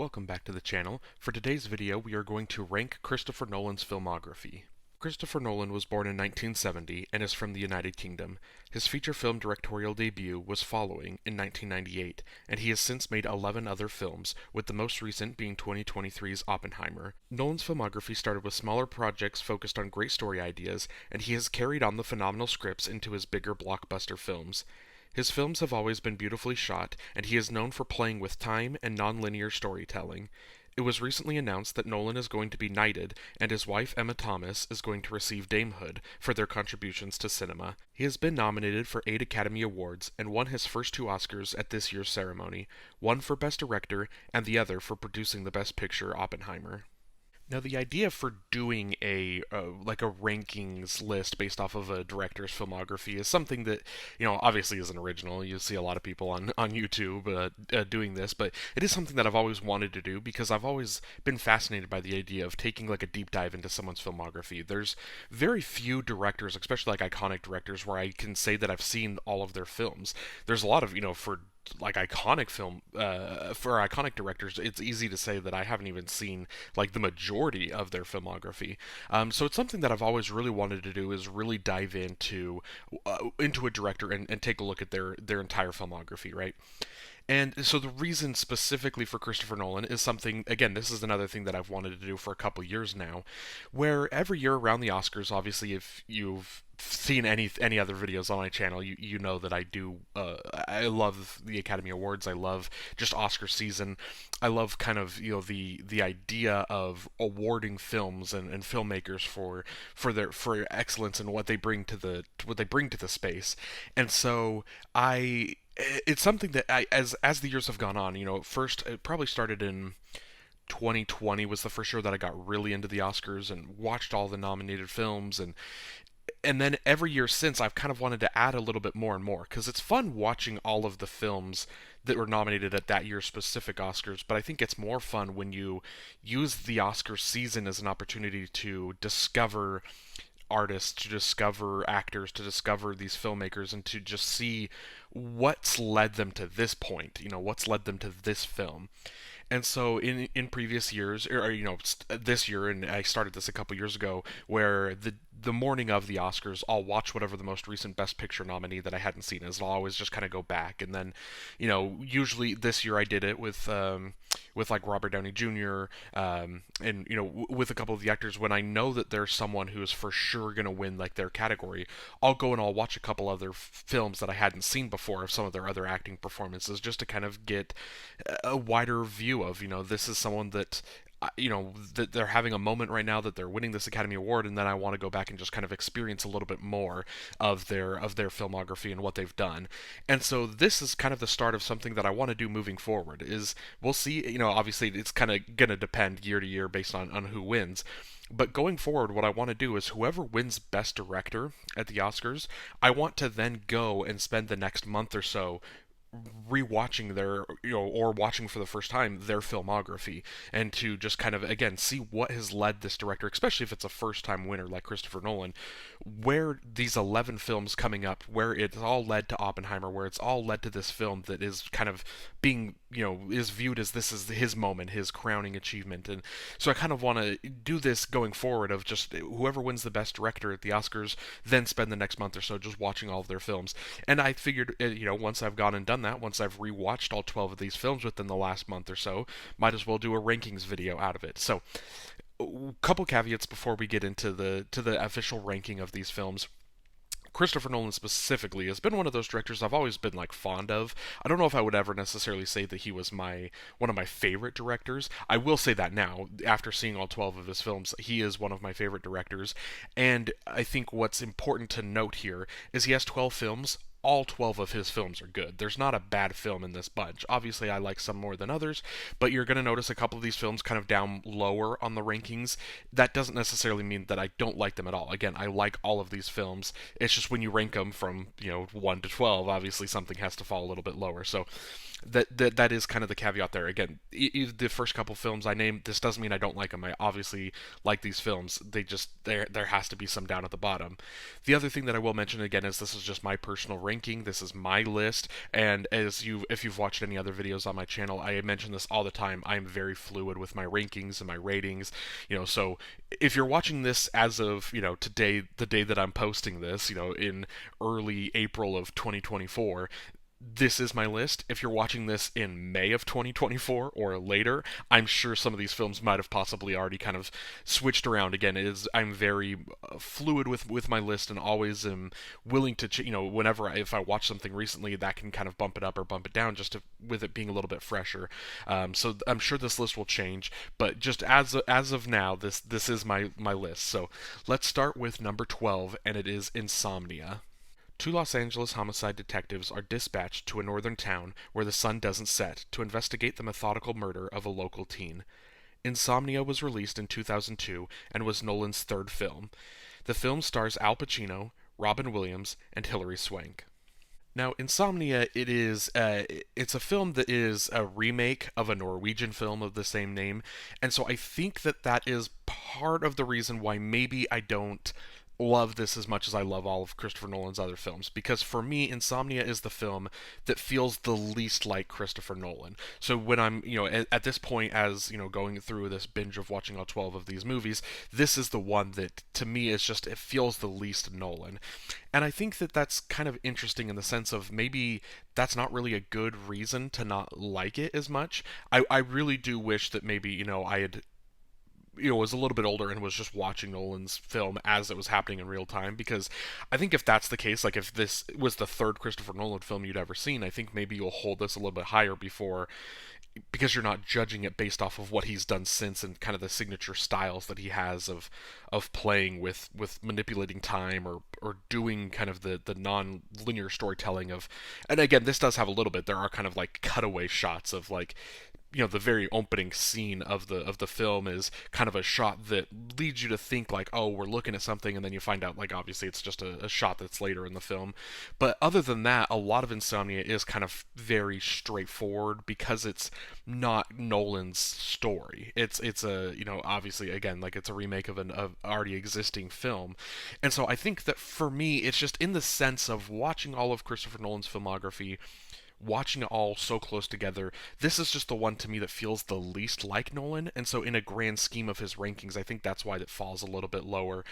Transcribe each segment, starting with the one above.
Welcome back to the channel. For today's video, we are going to rank Christopher Nolan's filmography. Christopher Nolan was born in 1970 and is from the United Kingdom. His feature film directorial debut was Following in 1998, and he has since made 11 other films, with the most recent being 2023's Oppenheimer. Nolan's filmography started with smaller projects focused on great story ideas, and he has carried on the phenomenal scripts into his bigger blockbuster films. His films have always been beautifully shot, and he is known for playing with time and non-linear storytelling. It was recently announced that Nolan is going to be knighted, and his wife Emma Thomas is going to receive damehood for their contributions to cinema. He has been nominated for 8 Academy Awards and won his first 2 Oscars at this year's ceremony, one for Best Director and the other for producing the Best Picture Oppenheimer. Now, the idea for doing a like a rankings list based off of a director's filmography is something that obviously isn't original. You see a lot of people on YouTube doing this, but it is something that I've always wanted to do because I've always been fascinated by the idea of taking like a deep dive into someone's filmography. There's very few directors, especially like iconic directors, where I can say that I've seen all of their films. There's a lot of for like iconic film for iconic directors, it's easy to say that I haven't even seen like the majority of their filmography. So it's something that I've always really wanted to do, is really dive into a director and take a look at their entire filmography, right? And so the reason specifically for Christopher Nolan is something, again, this is another thing that I've wanted to do for a couple years now, where every year around the Oscars, obviously if you've seen any other videos on my channel, you know that I love the Academy Awards. I love just Oscar season. I love kind of the idea of awarding films and filmmakers for excellence and what they bring to the space. And so it's something that as the years have gone on, first it probably started in 2020 was the first year that I got really into the Oscars and watched all the nominated films, and then every year since, I've kind of wanted to add a little bit more and more because it's fun watching all of the films that were nominated at that year's specific Oscars, but I think it's more fun when you use the Oscar season as an opportunity to discover artists, to discover actors, to discover these filmmakers, and to just see what's led them to this point, what's led them to this film. And so in previous years, or this year, and I started this a couple years ago, where the morning of the Oscars, I'll watch whatever the most recent Best Picture nominee that I hadn't seen is. I'll always just kind of go back, and then, usually this year I did it with like Robert Downey Jr. And with a couple of the actors. When I know that there's someone who is for sure going to win like their category, I'll go and I'll watch a couple other films that I hadn't seen before of some of their other acting performances, just to kind of get a wider view of this is someone that that they're having a moment right now, that they're winning this Academy Award, and then I want to go back and just kind of experience a little bit more of their filmography and what they've done. And so this is kind of the start of something that I want to do moving forward. Is we'll see. Obviously it's kind of gonna depend year to year based on who wins. But going forward, what I want to do is whoever wins Best Director at the Oscars, I want to then go and spend the next month or so rewatching their or watching for the first time their filmography, and to just kind of again see what has led this director, especially if it's a first time winner like Christopher Nolan, where these 11 films coming up, where it's all led to Oppenheimer, where it's all led to this film that is kind of being is viewed as this is his moment, his crowning achievement. And so I kind of want to do this going forward, of just whoever wins the Best Director at the Oscars, then spend the next month or so just watching all of their films. And I figured once I've gone and done that, once I've rewatched all 12 of these films within the last month or so, might as well do a rankings video out of it. So a couple caveats before we get into the official ranking of these films. Christopher Nolan specifically has been one of those directors I've always been like fond of. I don't know if I would ever necessarily say that he was one of my favorite directors. I will say that now, after seeing all 12 of his films, he is one of my favorite directors. And I think what's important to note here is he has 12 films. All 12 of his films are good. There's not a bad film in this bunch. Obviously, I like some more than others, but you're going to notice a couple of these films kind of down lower on the rankings. That doesn't necessarily mean that I don't like them at all. Again, I like all of these films. It's just when you rank them from 1 to 12, obviously something has to fall a little bit lower. So that is kind of the caveat there. Again, the first couple films I named, this doesn't mean I don't like them. I obviously like these films. They just there has to be some down at the bottom. The other thing that I will mention again is this is just my personal ranking. This is my list, and if you've watched any other videos on my channel, I mention this all the time. I'm very fluid with my rankings and my ratings. So if you're watching this as of today, the day that I'm posting this, in early April of 2024, this is my list. If you're watching this in May of 2024 or later, I'm sure some of these films might have possibly already kind of switched around. Again, I'm very fluid with my list, and always am willing to whenever if I watch something recently, that can kind of bump it up or bump it down with it being a little bit fresher. So I'm sure this list will change, but just as of now, this is my list. So let's start with number 12, and it is Insomnia. Two Los Angeles homicide detectives are dispatched to a northern town where the sun doesn't set to investigate the methodical murder of a local teen. Insomnia was released in 2002 and was Nolan's third film. The film stars Al Pacino, Robin Williams, and Hilary Swank. Now, Insomnia, it's a film that is a remake of a Norwegian film of the same name, and so I think that is part of the reason why maybe I don't love this as much as I love all of Christopher Nolan's other films, because for me, Insomnia is the film that feels the least like Christopher Nolan. So when I'm, at this point, as, going through this binge of watching all 12 of these movies, this is the one that, to me, it feels the least Nolan. And I think that that's kind of interesting in the sense of maybe that's not really a good reason to not like it as much. I really do wish that maybe, I had was a little bit older and was just watching Nolan's film as it was happening in real time, because I think if that's the case, like if this was the third Christopher Nolan film you'd ever seen, I think maybe you'll hold this a little bit higher because you're not judging it based off of what he's done since and kind of the signature styles that he has of playing with manipulating time or doing kind of the non-linear storytelling of. And again, this does have a little bit, there are kind of like cutaway shots of like, the very opening scene of the film is kind of a shot that leads you to think like, oh, we're looking at something, and then you find out like obviously it's just a shot that's later in the film. But other than that, a lot of Insomnia is kind of very straightforward because it's not Nolan's story. It's a obviously again like it's a remake of an already existing film, and so I think that for me it's just in the sense of watching all of Christopher Nolan's filmography, watching it all so close together, this is just the one to me that feels the least like Nolan, and so in a grand scheme of his rankings, I think that's why it falls a little bit lower.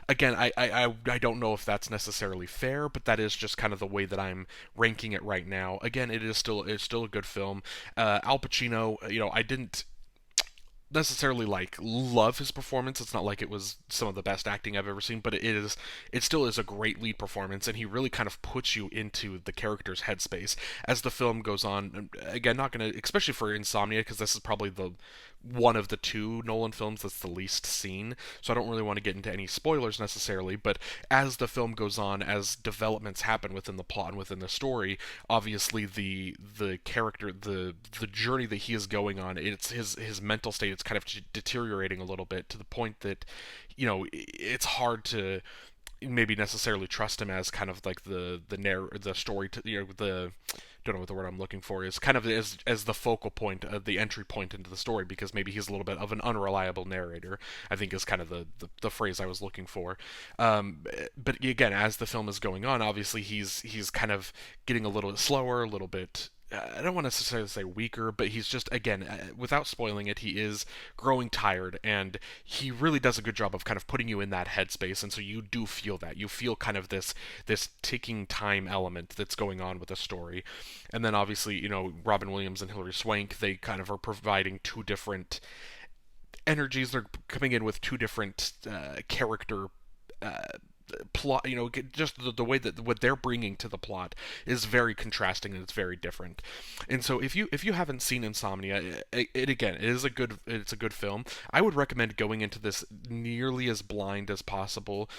Again, I don't know if that's necessarily fair, but that is just kind of the way that I'm ranking it right now. Again, it's still a good film. Al Pacino, I didn't necessarily like love his performance. It's not like it was some of the best acting I've ever seen, but it still is a great lead performance, and he really kind of puts you into the character's headspace as the film goes on. Again, not gonna, especially for Insomnia, because this is probably the one of the two Nolan films that's the least seen, so I don't really want to get into any spoilers necessarily, but as the film goes on, as developments happen within the plot and within the story, obviously the character, the journey that he is going on, it's his mental state, it's kind of deteriorating a little bit to the point that it's hard to maybe necessarily trust him as kind of like the story to the don't know what the word I'm looking for is, kind of as the focal point, the entry point into the story, because maybe he's a little bit of an unreliable narrator, I think is kind of the phrase I was looking for. But again, as the film is going on, obviously he's kind of getting a little bit slower, a little bit, I don't want to necessarily say weaker, but he's just, again, without spoiling it, he is growing tired, and he really does a good job of kind of putting you in that headspace, and so you do feel that. You feel kind of this ticking time element that's going on with the story. And then obviously, Robin Williams and Hilary Swank, they kind of are providing two different energies. They're coming in with two different character plot, just the way that what they're bringing to the plot is very contrasting, and it's very different. And so if you haven't seen Insomnia, it's a good film. I would recommend going into this nearly as blind as possible,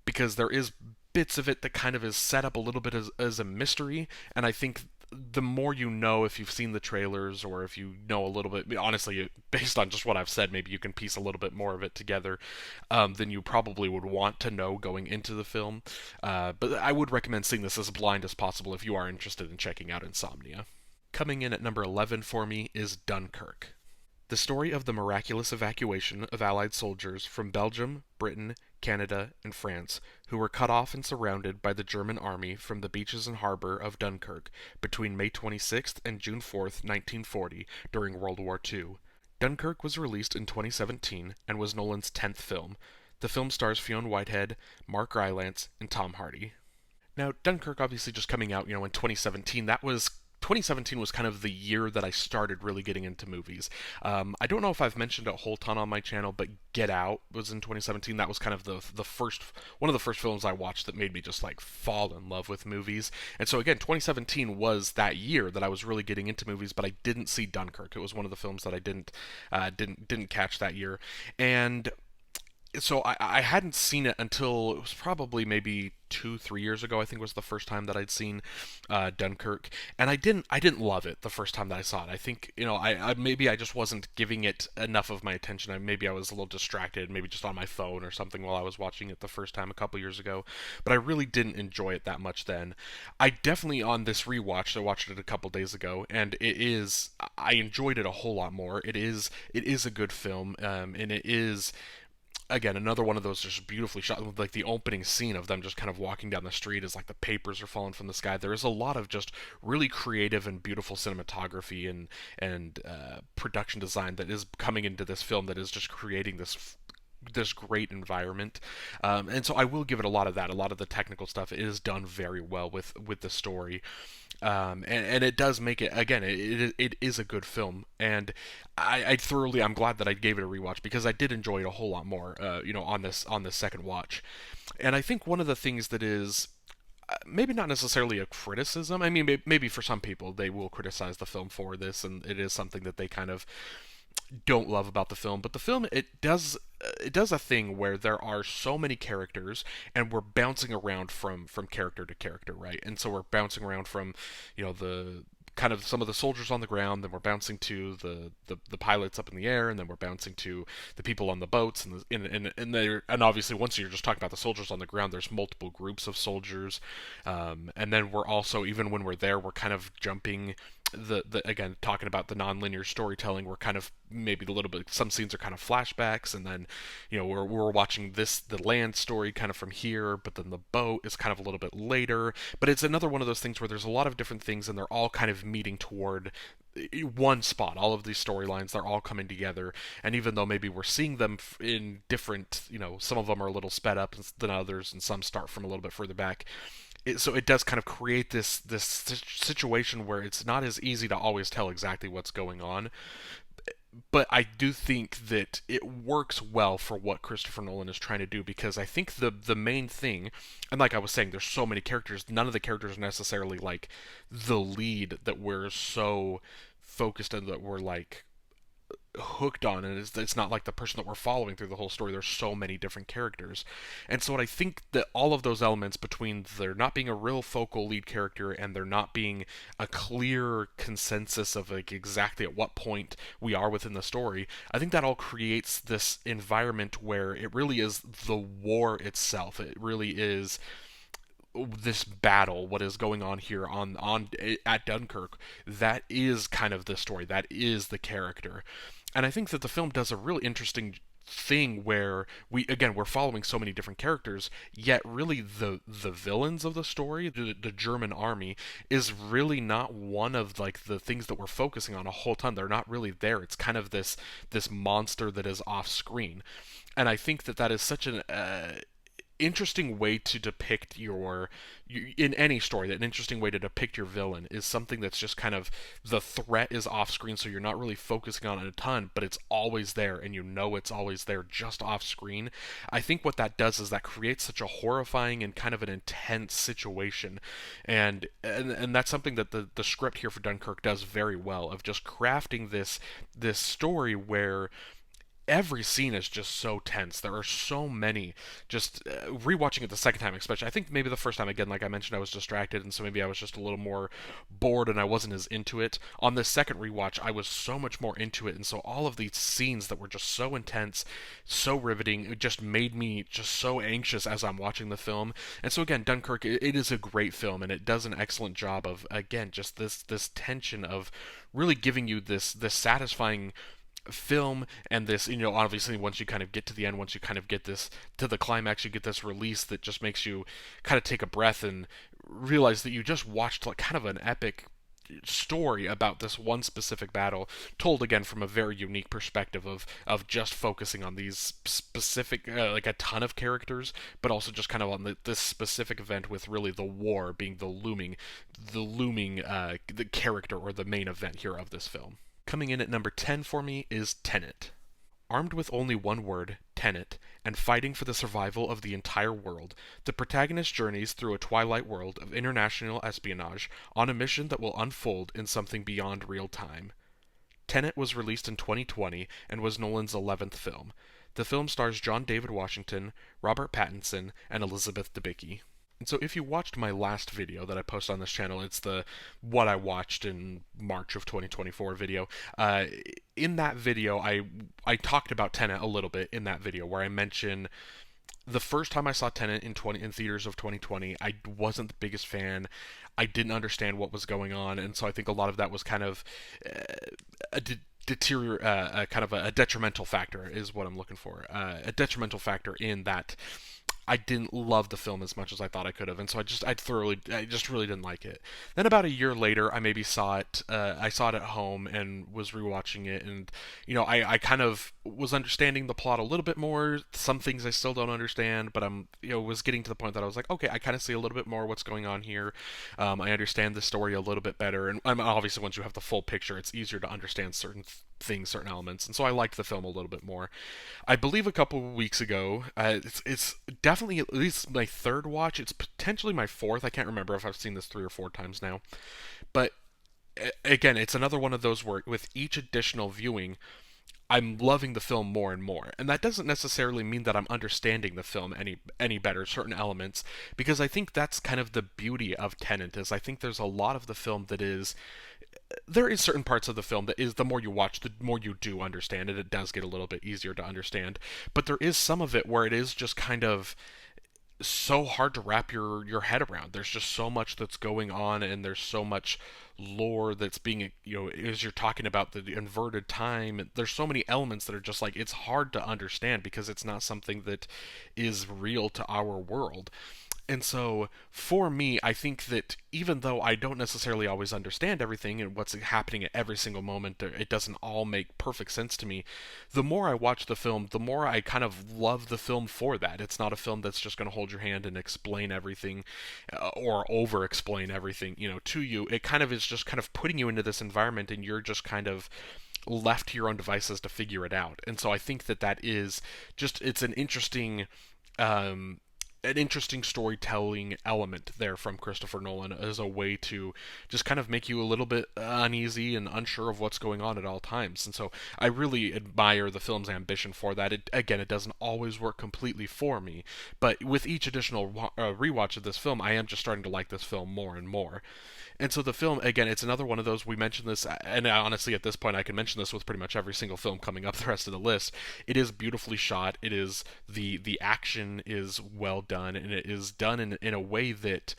because there is bits of it that kind of is set up a little bit as a mystery, and I think the more you know, if you've seen the trailers or if you know a little bit, honestly, based on just what I've said, maybe you can piece a little bit more of it together than you probably would want to know going into the film. But I would recommend seeing this as blind as possible if you are interested in checking out Insomnia. Coming in at number 11 for me is Dunkirk. The story of the miraculous evacuation of Allied soldiers from Belgium, Britain, Canada, and France, who were cut off and surrounded by the German army from the beaches and harbor of Dunkirk between May 26th and June 4th, 1940, during World War II. Dunkirk was released in 2017 and was Nolan's 10th film. The film stars Fionn Whitehead, Mark Rylance, and Tom Hardy. Now, Dunkirk obviously just coming out, in 2017, 2017 was kind of the year that I started really getting into movies. I don't know if I've mentioned a whole ton on my channel, but Get Out was in 2017. That was kind of the first one of the first films I watched that made me just like fall in love with movies. And so again, 2017 was that year that I was really getting into movies, but I didn't see Dunkirk. It was one of the films that I didn't catch that year, and so I hadn't seen it until it was probably maybe 2 3 years ago. I think was the first time that I'd seen Dunkirk, and I didn't love it the first time that I saw it. I think I maybe I just wasn't giving it enough of my attention. Maybe I was a little distracted, maybe just on my phone or something while I was watching it the first time a couple years ago. But I really didn't enjoy it that much then. I definitely on this rewatch, I watched it a couple days ago, and I enjoyed it a whole lot more. It is a good film, and it is again another one of those just beautifully shot, like the opening scene of them just kind of walking down the street as like the papers are falling from the sky. There is a lot of just really creative and beautiful cinematography and production design that is coming into this film that is just creating this great environment, and so I will give it a lot of that. A lot of the technical stuff is done very well with the story, and it does make it again. It is a good film, and I'm glad that I gave it a rewatch because I did enjoy it a whole lot more. On this second watch, and I think one of the things that is maybe not necessarily a criticism. I mean, maybe for some people they will criticize the film for this, and it is something that they kind of don't love about the film, but the film it does a thing where there are so many characters and we're bouncing around from character to character, right? And so we're bouncing around from the kind of some of the soldiers on the ground, then we're bouncing to the pilots up in the air, and then we're bouncing to the people on the boats, and obviously once you're just talking about the soldiers on the ground, there's multiple groups of soldiers, and then we're also, even when we're there, we're kind of jumping the again, talking about the non-linear storytelling, we're kind of maybe a little bit, some scenes are kind of flashbacks, and then we're watching the land story kind of from here, but then the boat is kind of a little bit later. But it's another one of those things where there's a lot of different things and they're all kind of meeting toward one spot. All of these storylines, they're all coming together, and even though maybe we're seeing them in different, some of them are a little sped up than others, and some start from a little bit further back, so it does kind of create this situation where it's not as easy to always tell exactly what's going on. But I do think that it works well for what Christopher Nolan is trying to do, because I think the main thing, and like I was saying, there's so many characters, none of the characters are necessarily like the lead that we're so focused on, that we're like hooked on, and it's not like the person that we're following through the whole story. There's so many different characters, and so what I think that all of those elements, between there not being a real focal lead character and there not being a clear consensus of like exactly at what point we are within the story, I think that all creates this environment where it really is the war itself. It really is this battle, what is going on here on at Dunkirk, that is kind of the story, that is the character. And I think that the film does a really interesting thing where we're following so many different characters, yet really the villains of the story, the German army, is really not one of like the things that we're focusing on a whole ton. They're not really there. It's kind of this monster that is off screen, and I think that is such an interesting way to depict in any story. That an interesting way to depict your villain is something that's just kind of, the threat is off screen, so you're not really focusing on it a ton, but it's always there, and it's always there just off screen. I think what that does is that creates such a horrifying and kind of an intense situation, and that's something that the script here for Dunkirk does very well, of just crafting this story where every scene is just so tense. There are so many. Just rewatching it the second time, especially. I think maybe the first time, again, like I mentioned, I was distracted, and so maybe I was just a little more bored, and I wasn't as into it. On the second rewatch, I was so much more into it, and so all of these scenes that were just so intense, so riveting, it just made me just so anxious as I'm watching the film. And so again, Dunkirk, it is a great film, and it does an excellent job of, again, just this tension of really giving you this satisfying film and this, obviously once you kind of get to the end, once you kind of get this to the climax, you get this release that just makes you kind of take a breath and realize that you just watched like kind of an epic story about this one specific battle, told again from a very unique perspective of just focusing on these specific like a ton of characters, but also just kind of on this specific event, with really the war being the looming the character or the main event here of this film. Coming in at number 10 for me is Tenet. Armed with only one word, Tenet, and fighting for the survival of the entire world, the protagonist journeys through a twilight world of international espionage on a mission that will unfold in something beyond real time. Tenet was released in 2020 and was Nolan's 11th film. The film stars John David Washington, Robert Pattinson, and Elizabeth Debicki. And so if you watched my last video that I posted on this channel, it's the what I watched in March of 2024 video. In that video, I talked about Tenet a little bit in that video, where I mention the first time I saw Tenet in theaters of 2020, I wasn't the biggest fan. I didn't understand what was going on, and so I think a lot of that was kind of a kind of a detrimental factor is what I'm looking for. A detrimental factor in that I didn't love the film as much as I thought I could have, and so I just really didn't like it. Then about a year later, I maybe saw it. I saw it at home and was rewatching it, and I kind of was understanding the plot a little bit more. Some things I still don't understand, but I'm was getting to the point that I was like, okay, I kind of see a little bit more what's going on here. I understand the story a little bit better, and obviously once you have the full picture, it's easier to understand certain things, certain elements, and so I liked the film a little bit more. I believe a couple of weeks ago, it's definitely at least my third watch. It's potentially my fourth. I can't remember if I've seen this 3 or 4 times now, but again, it's another one of those where with each additional viewing, I'm loving the film more and more. And that doesn't necessarily mean that I'm understanding the film any better, certain elements, because I think that's kind of the beauty of Tenet. Is I think there's a lot of the film that is there is certain parts of the film that is, the more you watch, the more you do understand it. It does get a little bit easier to understand, but there is some of it where it is just kind of so hard to wrap your head around. There's just so much that's going on, and there's so much lore that's being, as you're talking about the inverted time, there's so many elements that are just like, it's hard to understand because it's not something that is real to our world. And so, for me, I think that even though I don't necessarily always understand everything and what's happening at every single moment, it doesn't all make perfect sense to me. The more I watch the film, the more I kind of love the film for that. It's not a film that's just going to hold your hand and explain everything or over explain everything, to you. It kind of is just kind of putting you into this environment, and you're just kind of left to your own devices to figure it out. And so I think that is just, it's an interesting storytelling element there from Christopher Nolan as a way to just kind of make you a little bit uneasy and unsure of what's going on at all times. And so I really admire the film's ambition for that. It doesn't always work completely for me, but with each additional rewatch of this film, I am just starting to like this film more and more. And so the film, again, it's another one of those, we mentioned this, and honestly at this point I can mention this with pretty much every single film coming up the rest of the list. It is beautifully shot. It is, the action is well done, and it is done in a way that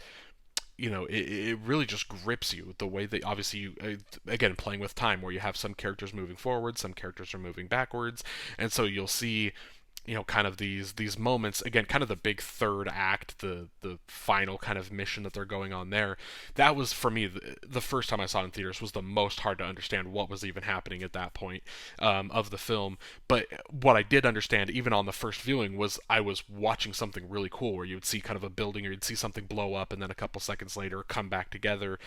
it really just grips you. The way that obviously you, again, playing with time, where you have some characters moving forward, some characters are moving backwards, and so you'll see kind of these moments, again, kind of the big third act, the final kind of mission that they're going on there. That was, for me, the first time I saw it in theaters, was the most hard to understand what was even happening at that point of the film. But what I did understand, even on the first viewing, was I was watching something really cool, where you would see kind of a building, or you'd see something blow up, and then a couple seconds later come back together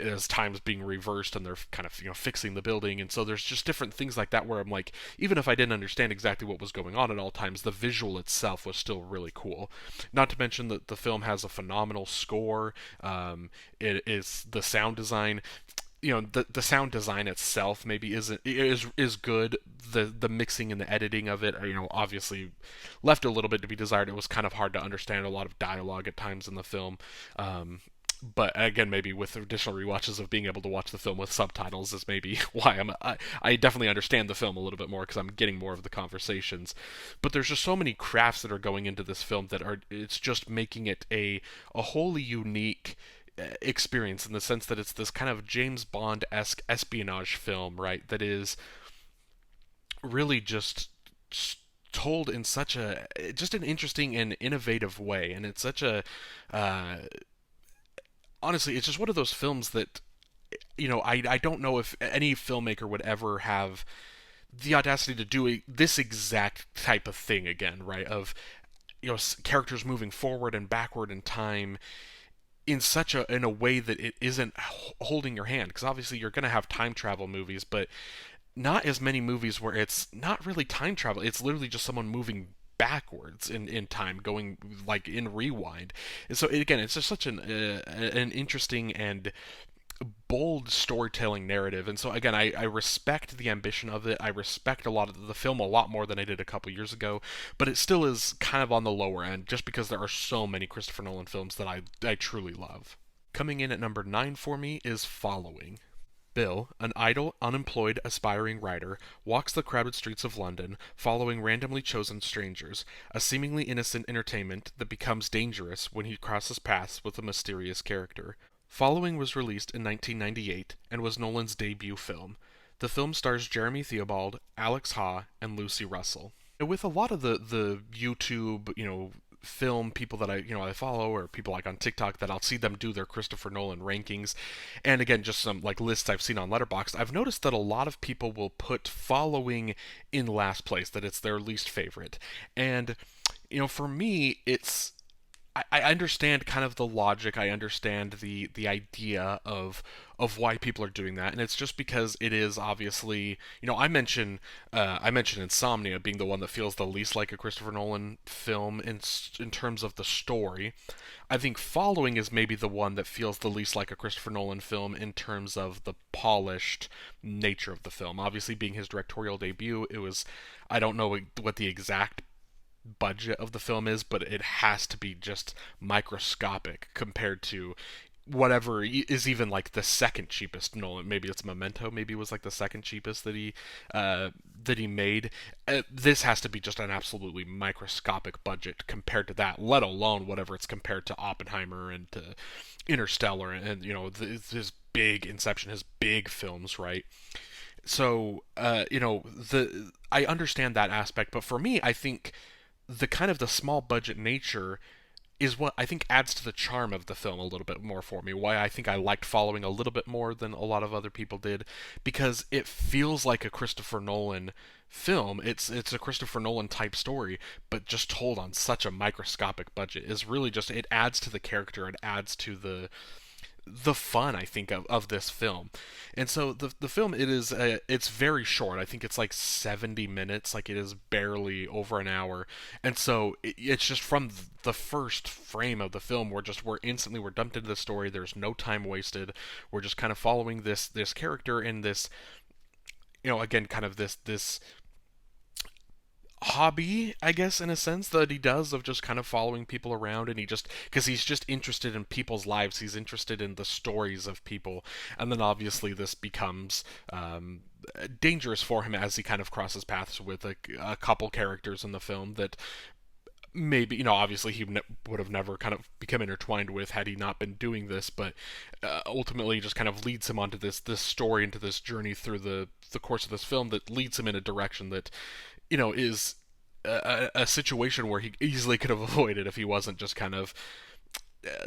as time's being reversed, and they're kind of fixing the building. And so there's just different things like that, where I'm like, even if I didn't understand exactly what was going on at all times, the visual itself was still really cool. Not to mention that the film has a phenomenal score. It is the sound design. The sound design itself maybe is good. The mixing and the editing of it, obviously left a little bit to be desired. It was kind of hard to understand a lot of dialogue at times in the film. But again, maybe with additional rewatches of being able to watch the film with subtitles is maybe why I definitely understand the film a little bit more, because I'm getting more of the conversations. But there's just so many crafts that are going into this film that it's just making it a wholly unique experience, in the sense that it's this kind of James Bond-esque espionage film, right? That is really told in such a just an interesting and innovative way, and it's such a uh, honestly, it's just one of those films that I don't know if any filmmaker would ever have the audacity to do this exact type of thing again, right? Of characters moving forward and backward in time in such a way that it isn't holding your hand, because obviously you're going to have time travel movies, but not as many movies where it's not really time travel. It's literally just someone moving backwards in time, going like in rewind. And so again, it's just such an interesting and bold storytelling narrative. And so again, I respect the ambition of it. I respect a lot of the film a lot more than I did a couple years ago, but it still is kind of on the lower end just because there are so many Christopher Nolan films that I truly love. Coming in at number 9 for me is Following. Bill, an idle, unemployed, aspiring writer, walks the crowded streets of London, following randomly chosen strangers, a seemingly innocent entertainment that becomes dangerous when he crosses paths with a mysterious character. Following was released in 1998 and was Nolan's debut film. The film stars Jeremy Theobald, Alex Ha, and Lucy Russell. With a lot of the YouTube, film people that I follow, or people like on TikTok that I'll see them do their Christopher Nolan rankings, and again just some like lists I've seen on Letterboxd, I've noticed that a lot of people will put Following in last place, that it's their least favorite. And for me, I understand kind of the logic. I understand the idea of why people are doing that, and it's just because it is obviously, I mentioned Insomnia being the one that feels the least like a Christopher Nolan film in terms of the story. I think Following is maybe the one that feels the least like a Christopher Nolan film in terms of the polished nature of the film. Obviously, being his directorial debut, it was, I don't know what the exact budget of the film is, but it has to be just microscopic compared to whatever is even like the second cheapest Nolan. Maybe it's Memento. Maybe it was like the second cheapest that he made. This has to be just an absolutely microscopic budget compared to that. Let alone whatever it's compared to Oppenheimer and to Interstellar and his big Inception, his big films, right? So the I understand that aspect, but for me, I think the kind of the small budget nature is what I think adds to the charm of the film a little bit more for me. Why I think I liked Following a little bit more than a lot of other people did, because it feels like a Christopher Nolan film. It's a Christopher Nolan type story, but just told on such a microscopic budget. Is really just, it adds to the character, it adds to the fun, I think, of this film. And so the film, it's very short. I think it's like 70 minutes, like it is barely over an hour. And so it's just from the first frame of the film, we're dumped into the story. There's no time wasted. We're just kind of following this character in this, again, kind of this hobby, I guess, in a sense, that he does, of just kind of following people around, and because he's just interested in people's lives, he's interested in the stories of people, and then obviously this becomes dangerous for him as he kind of crosses paths with a couple characters in the film that maybe, obviously he would have never kind of become intertwined with had he not been doing this, but ultimately just kind of leads him onto this story, into this journey through the course of this film that leads him in a direction that is a situation where he easily could have avoided if he wasn't just kind of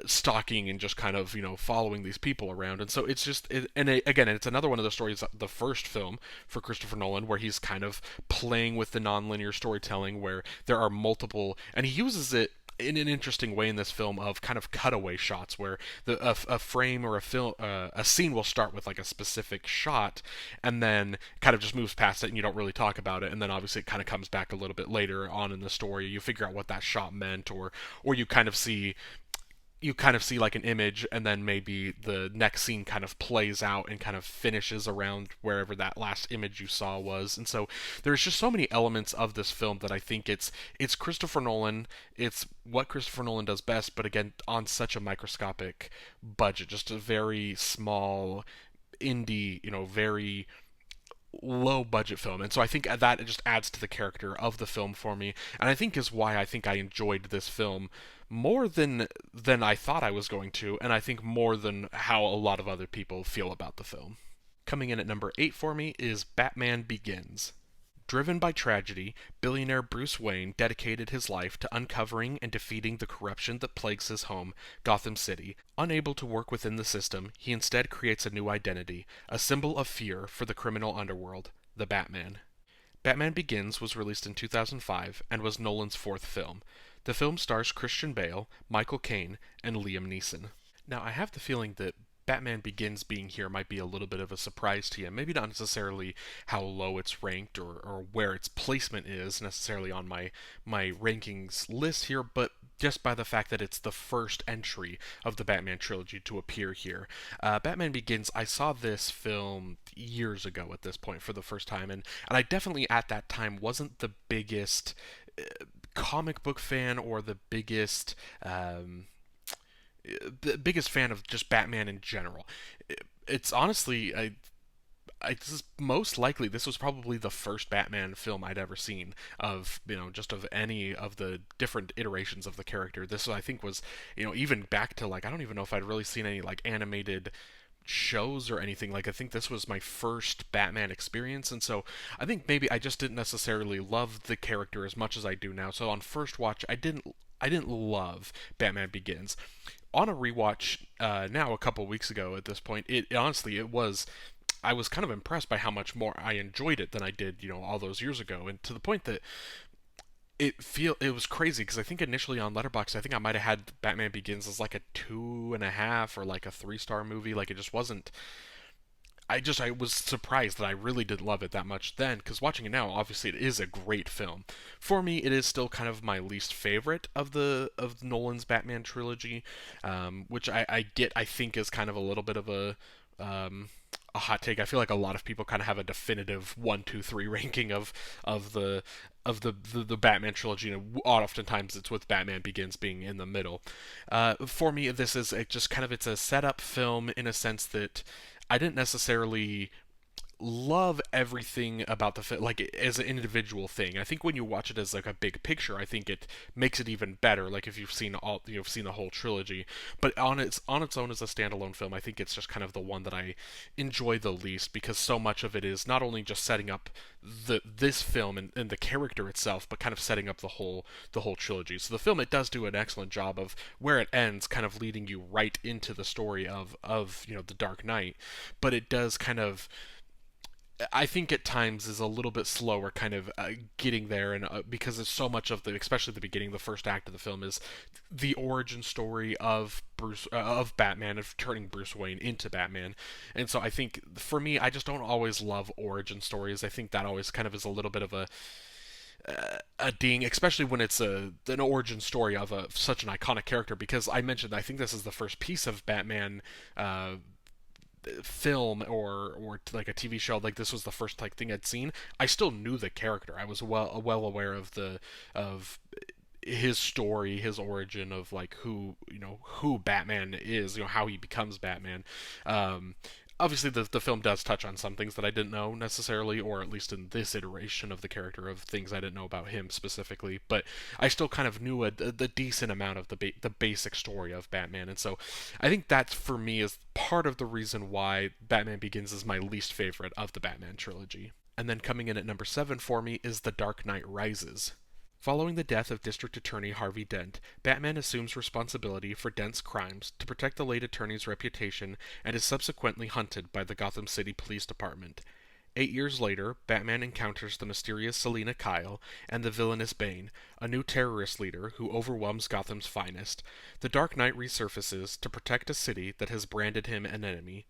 stalking and just kind of following these people around. And so it's just again, it's another one of the stories, the first film for Christopher Nolan, where he's kind of playing with the nonlinear storytelling, where there are multiple, and he uses it in an interesting way in this film, of kind of cutaway shots where a frame or a scene will start with like a specific shot and then kind of just moves past it and you don't really talk about it, and then obviously it kind of comes back a little bit later on in the story. You figure out what that shot meant, or you kind of see like an image, and then maybe the next scene kind of plays out and kind of finishes around wherever that last image you saw was. And so there's just so many elements of this film that I think it's Christopher Nolan. It's what Christopher Nolan does best, but again, on such a microscopic budget, just a very small indie, very low budget film. And so I think that it just adds to the character of the film for me, and I think is why I think I enjoyed this film more than I thought I was going to, and I think more than how a lot of other people feel about the film. Coming in at number 8 for me is Batman Begins. Driven by tragedy, billionaire Bruce Wayne dedicated his life to uncovering and defeating the corruption that plagues his home, Gotham City. Unable to work within the system, he instead creates a new identity, a symbol of fear for the criminal underworld, the Batman. Batman Begins was released in 2005 and was Nolan's fourth film. The film stars Christian Bale, Michael Caine, and Liam Neeson. Now, I have the feeling that Batman Begins being here might be a little bit of a surprise to you. Maybe not necessarily how low it's ranked or where its placement is necessarily on my rankings list here, but just by the fact that it's the first entry of the Batman trilogy to appear here. Batman Begins, I saw this film years ago at this point for the first time, and I definitely at that time wasn't the biggest comic book fan or the biggest fan of just Batman in general. It's honestly, this most likely this was probably the first Batman film I'd ever seen of just of any of the different iterations of the character. This I think was even back to like I don't even know if I'd really seen any like animated shows or anything. Like I think this was my first Batman experience, and so I think maybe I just didn't necessarily love the character as much as I do now. So on first watch I didn't love Batman Begins. On a rewatch now a couple weeks ago at this point, it honestly it was I was kind of impressed by how much more I enjoyed it than I did, all those years ago, and to the point that it was crazy because I think initially on Letterboxd I think I might have had Batman Begins as like a 2.5 or like a 3-star movie. Like it just wasn't. I was surprised that I really didn't love it that much then, because watching it now, obviously it is a great film. For me, it is still kind of my least favorite of Nolan's Batman trilogy, which I get. I think is kind of a little bit of a hot take. I feel like a lot of people kind of have a definitive 1, 2, 3 ranking of the Batman trilogy, and oftentimes it's with Batman Begins being in the middle. For me, this is just kind of it's a setup film in a sense that I didn't necessarily love everything about the film like as an individual thing. I think when you watch it as like a big picture, I think it makes it even better. Like if you've seen the whole trilogy, but on its own as a standalone film, I think it's just kind of the one that I enjoy the least, because so much of it is not only just setting up this film and the character itself, but kind of setting up the whole trilogy. So the film, it does do an excellent job of where it ends, kind of leading you right into the story of the Dark Knight, but it does kind of I think at times is a little bit slower, kind of getting there, and because it's so much of especially the beginning, the first act of the film is the origin story of of Batman, of turning Bruce Wayne into Batman, and so I think for me, I just don't always love origin stories. I think that always kind of is a little bit of a ding, especially when it's an origin story of such an iconic character. Because I mentioned, I think this is the first piece of Batman. Film or like a TV show, like this was the first like thing I'd seen. I still knew the character. I was well aware of his story, his origin, of like who Batman is, how he becomes Batman. Obviously, the film does touch on some things that I didn't know necessarily, or at least in this iteration of the character, of things I didn't know about him specifically. But I still kind of knew the decent amount of the basic story of Batman, and so I think that for me is part of the reason why Batman Begins is my least favorite of the Batman trilogy. And then coming in at number 7 for me is The Dark Knight Rises. Following the death of District Attorney Harvey Dent, Batman assumes responsibility for Dent's crimes to protect the late attorney's reputation and is subsequently hunted by the Gotham City Police Department. 8 years later, Batman encounters the mysterious Selina Kyle and the villainous Bane, a new terrorist leader who overwhelms Gotham's finest. The Dark Knight resurfaces to protect a city that has branded him an enemy.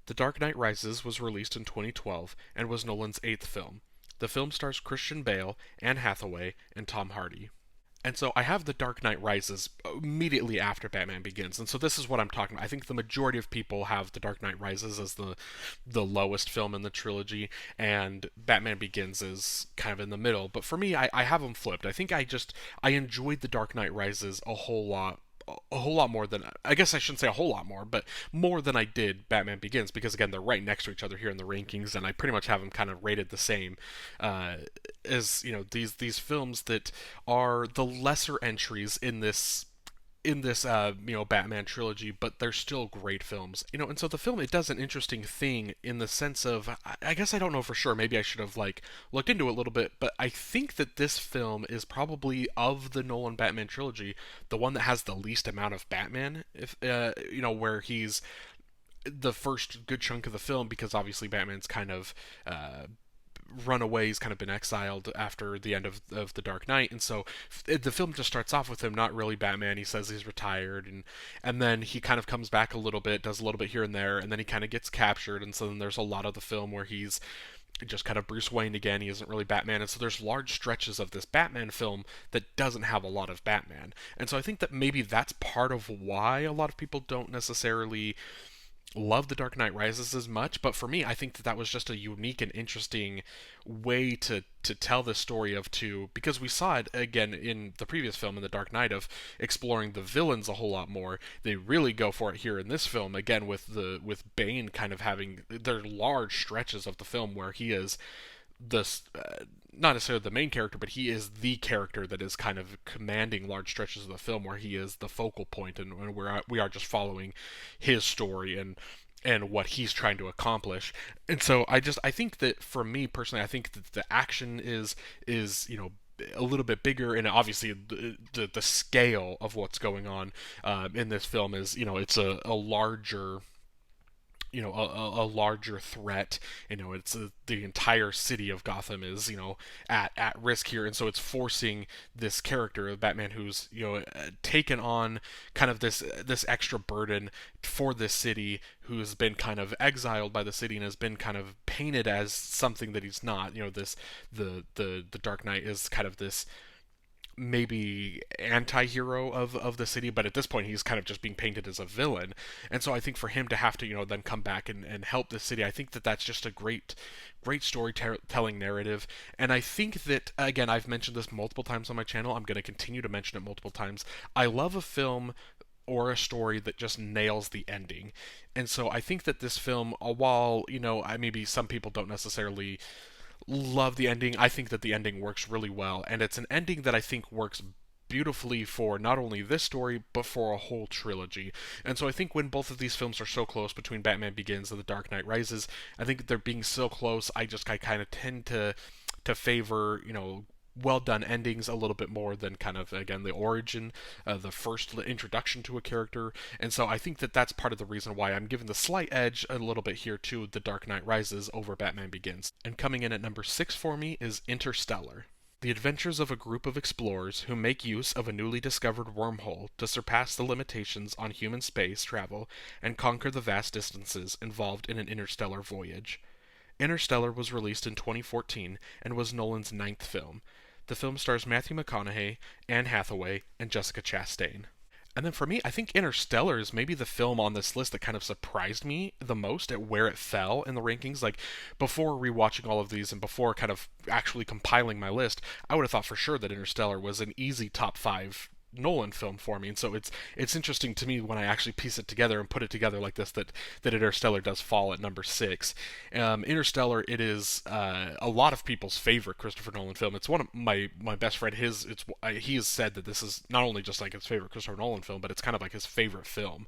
The Dark Knight Rises was released in 2012 and was Nolan's 8th film. The film stars Christian Bale, Anne Hathaway, and Tom Hardy. And so I have The Dark Knight Rises immediately after Batman Begins, and so this is what I'm talking about. I think the majority of people have The Dark Knight Rises as the lowest film in the trilogy, and Batman Begins is kind of in the middle. But for me, I have them flipped. I think I enjoyed The Dark Knight Rises a whole lot more than, I guess I shouldn't say a whole lot more, but more than I did Batman Begins, because again, they're right next to each other here in the rankings, and I pretty much have them kind of rated the same as these films that are the lesser entries in this in this Batman trilogy, but they're still great films. And so the film, it does an interesting thing in the sense of, I guess I don't know for sure, maybe I should have like looked into it a little bit, but I think that this film is probably, of the Nolan Batman trilogy, the one that has the least amount of Batman, if where he's the first good chunk of the film, because obviously Batman's kind of run away. He's kind of been exiled after the end of The Dark Knight, and so the film just starts off with him not really Batman. He says he's retired, and then he kind of comes back a little bit, does a little bit here and there, and then he kind of gets captured, and so then there's a lot of the film where he's just kind of Bruce Wayne again. He isn't really Batman, and so there's large stretches of this Batman film that doesn't have a lot of Batman. And so I think that maybe that's part of why a lot of people don't necessarily love The Dark Knight Rises as much, but for me, I think that that was just a unique and interesting way to tell this story of two, because we saw it again in the previous film, in The Dark Knight, of exploring the villains a whole lot more. They really go for it here in this film again, with Bane kind of having their large stretches of the film where he is this not necessarily the main character, but he is the character that is kind of commanding large stretches of the film, where he is the focal point, and we are just following his story and what he's trying to accomplish. And so I think that for me personally, I think that the action is a little bit bigger, and obviously the scale of what's going on in this film is, it's a larger, a larger threat. It's the entire city of Gotham is, at risk here, and so it's forcing this character of Batman, who's taken on kind of this extra burden for this city, who's been kind of exiled by the city and has been kind of painted as something that he's not. This the Dark Knight is kind of this maybe anti-hero of the city, but at this point he's kind of just being painted as a villain. And so I think for him to have to then come back and help the city, I think that that's just a great storytelling narrative. And I think that, again, I've mentioned this multiple times on my channel, I'm going to continue to mention it multiple times, I love a film or a story that just nails the ending. And so I think that this film, while maybe some people don't necessarily love the ending, I think that the ending works really well, and it's an ending that I think works beautifully for not only this story, but for a whole trilogy. And so I think when both of these films are so close, between Batman Begins and The Dark Knight Rises, I think they're being so close, I kind of tend to favor, well done endings a little bit more than kind of, again, the origin, the first introduction to a character. And so I think that that's part of the reason why I'm giving the slight edge a little bit here to The Dark Knight Rises over Batman Begins. And coming in at number 6 for me is Interstellar. The adventures of a group of explorers who make use of a newly discovered wormhole to surpass the limitations on human space travel and conquer the vast distances involved in an interstellar voyage. Interstellar was released in 2014 and was Nolan's ninth film. The film stars Matthew McConaughey, Anne Hathaway, and Jessica Chastain. And then for me, I think Interstellar is maybe the film on this list that kind of surprised me the most at where it fell in the rankings. Like, before rewatching all of these and before kind of actually compiling my list, I would have thought for sure that Interstellar was an easy top 5 Nolan film for me. And so it's interesting to me when I actually piece it together and put it together like this, that Interstellar does fall at number 6. Interstellar, it is a lot of people's favorite Christopher Nolan film. It's one of my best friend, he has said that this is not only just like his favorite Christopher Nolan film, but it's kind of like his favorite film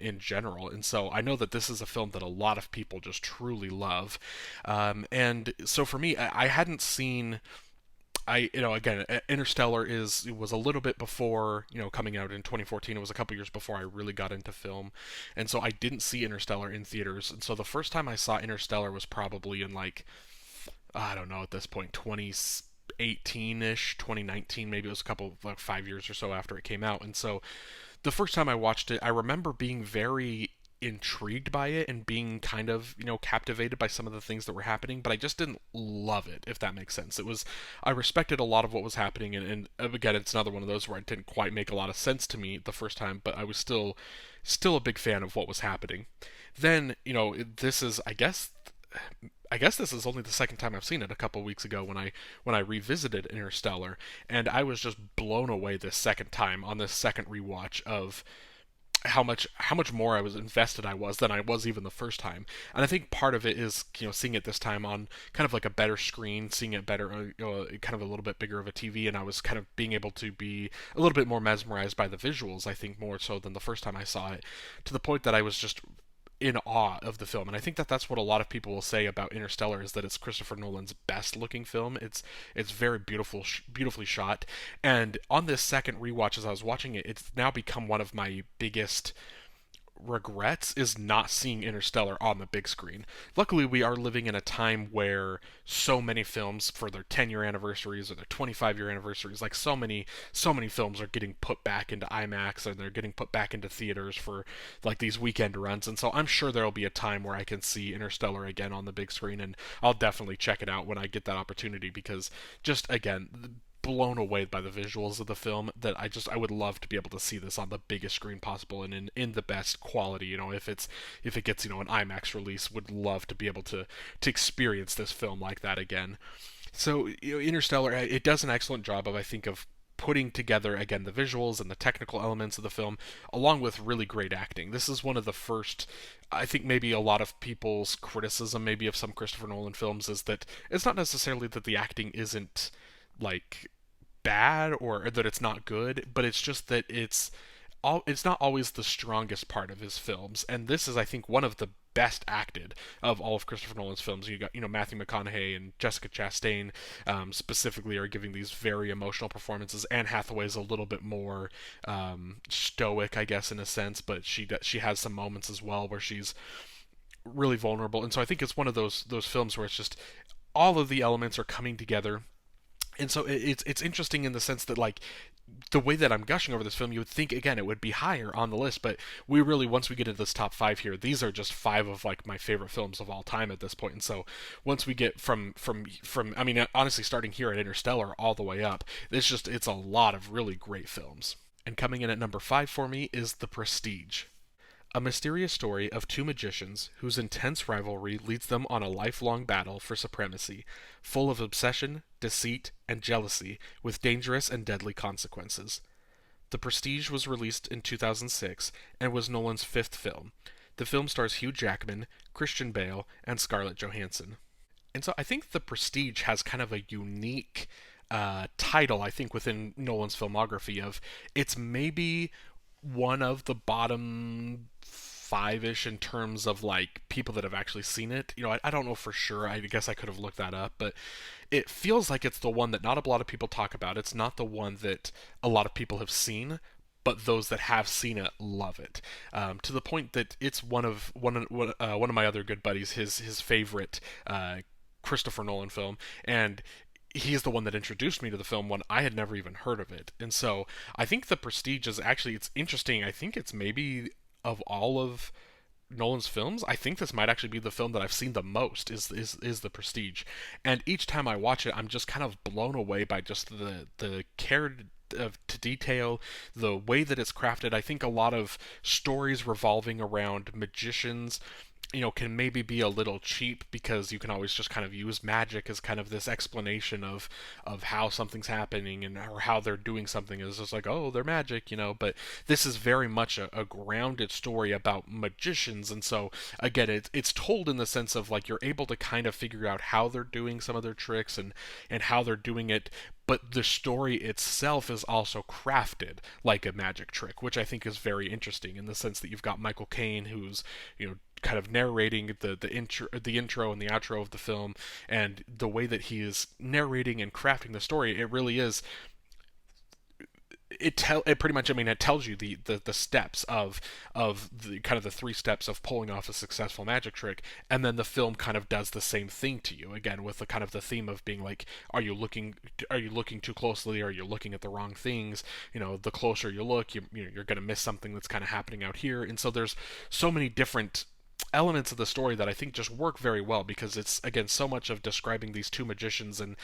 in general. And so I know that this is a film that a lot of people just truly love. And so for me, I hadn't seen, again, Interstellar was a little bit before, coming out in 2014. It was a couple years before I really got into film, and so I didn't see Interstellar in theaters. And so the first time I saw Interstellar was probably in, like, I don't know, at this point, 2018-ish, 2019, maybe. It was a couple, like, 5 years or so after it came out. And so the first time I watched it, I remember being very intrigued by it and being kind of, captivated by some of the things that were happening, but I just didn't love it, if that makes sense. I respected a lot of what was happening, and again, it's another one of those where it didn't quite make a lot of sense to me the first time, but I was still a big fan of what was happening. Then, this is, I guess this is only the second time I've seen it, a couple weeks ago when I revisited Interstellar, and I was just blown away this second time on this second rewatch how much more I was than I was even the first time. And I think part of it is, seeing it this time on kind of like a better screen, seeing it better, kind of a little bit bigger of a TV, and I was kind of being able to be a little bit more mesmerized by the visuals. I think more so than the first time I saw it, to the point that I was just in awe of the film. And I think that that's what a lot of people will say about Interstellar, is that it's Christopher Nolan's best looking film. It's very beautifully shot. And on this second rewatch, as I was watching it, it's now become one of my biggest regrets is not seeing Interstellar on the big screen. Luckily, we are living in a time where so many films for their 10-year anniversaries or their 25-year anniversaries, like so many films are getting put back into IMAX, or they're getting put back into theaters for like these weekend runs. And so I'm sure there'll be a time where I can see Interstellar again on the big screen, and I'll definitely check it out when I get that opportunity, because just again, blown away by the visuals of the film, that I would love to be able to see this on the biggest screen possible, and in the best quality. If it gets an IMAX release, would love to be able to experience this film like that again. So Interstellar, it does an excellent job of, I think, of putting together again the visuals and the technical elements of the film, along with really great acting. This is one of the first, I think maybe a lot of people's criticism maybe of some Christopher Nolan films is that it's not necessarily that the acting isn't like bad or that it's not good, but it's just that it's not always the strongest part of his films. And this is, I think, one of the best acted of all of Christopher Nolan's films. You got, Matthew McConaughey and Jessica Chastain, specifically, are giving these very emotional performances. Anne Hathaway's a little bit more stoic, I guess, in a sense, but she has some moments as well where she's really vulnerable. And so I think it's one of those films where it's just all of the elements are coming together. And so it's interesting in the sense that, like, the way that I'm gushing over this film, you would think again it would be higher on the list, but we really, once we get into this top five here, these are just five of like my favorite films of all time at this point. And so once we get from I mean, honestly, starting here at Interstellar all the way up, it's a lot of really great films. And coming in at number five for me is The Prestige. A mysterious story of two magicians whose intense rivalry leads them on a lifelong battle for supremacy, full of obsession, deceit, and jealousy, with dangerous and deadly consequences. The Prestige was released in 2006 and was Nolan's fifth film. The film stars Hugh Jackman, Christian Bale, and Scarlett Johansson. And so I think The Prestige has kind of a unique title, I think, within Nolan's filmography. Of It's maybe one of the bottom five-ish in terms of like people that have actually seen it. I don't know for sure. I guess I could have looked that up, but it feels like it's the one that not a lot of people talk about. It's not the one that a lot of people have seen, but those that have seen it love it, to the point that it's one of my other good buddies, his favorite Christopher Nolan film, and he's the one that introduced me to the film when I had never even heard of it. And so I think The Prestige is actually, it's interesting. I think it's maybe, of all of Nolan's films, I think this might actually be the film that I've seen the most, is The Prestige. And each time I watch it, I'm just kind of blown away by just the care to detail, the way that it's crafted. I think a lot of stories revolving around magicians, can maybe be a little cheap, because you can always just kind of use magic as kind of this explanation of how something's happening, and or how they're doing something. Is just like, oh, they're magic. But this is very much a grounded story about magicians. And so again, it's told in the sense of like you're able to kind of figure out how they're doing some of their tricks, and how they're doing it, but the story itself is also crafted like a magic trick, which I think is very interesting, in the sense that you've got Michael Caine, who's kind of narrating the intro and the outro of the film, and the way that he is narrating and crafting the story, it really is, it pretty much, I mean, it tells you the steps of the kind of the three steps of pulling off a successful magic trick. And then the film kind of does the same thing to you, again, with the kind of the theme of being like, are you looking too closely, are you looking at the wrong things? The closer you look, you're going to miss something that's kind of happening out here. And so there's so many different elements of the story that I think just work very well, because it's, again, so much of describing these two magicians and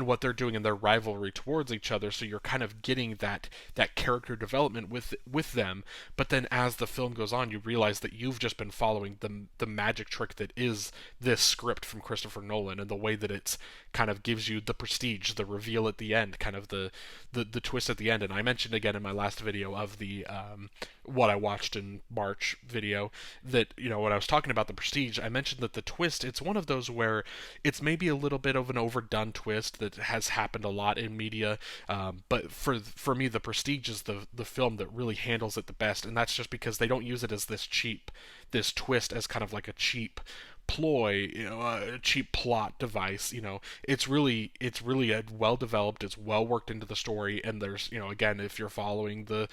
what they're doing in their rivalry towards each other. So you're kind of getting that character development with them. But then as the film goes on, you realize that you've just been following the magic trick that is this script from Christopher Nolan, and the way that it's kind of gives you the prestige, the reveal at the end, kind of the twist at the end. And I mentioned again in my last video of the what I watched in March video, that, when I was talking about the prestige, I mentioned that the twist, it's one of those where it's maybe a little bit of an overdone twist that has happened a lot in media, but for me, the prestige is the film that really handles it the best. And that's just because they don't use it as this twist as kind of like a cheap ploy, a cheap plot device. It's really a well developed, it's well worked into the story. And there's, again, if you're following the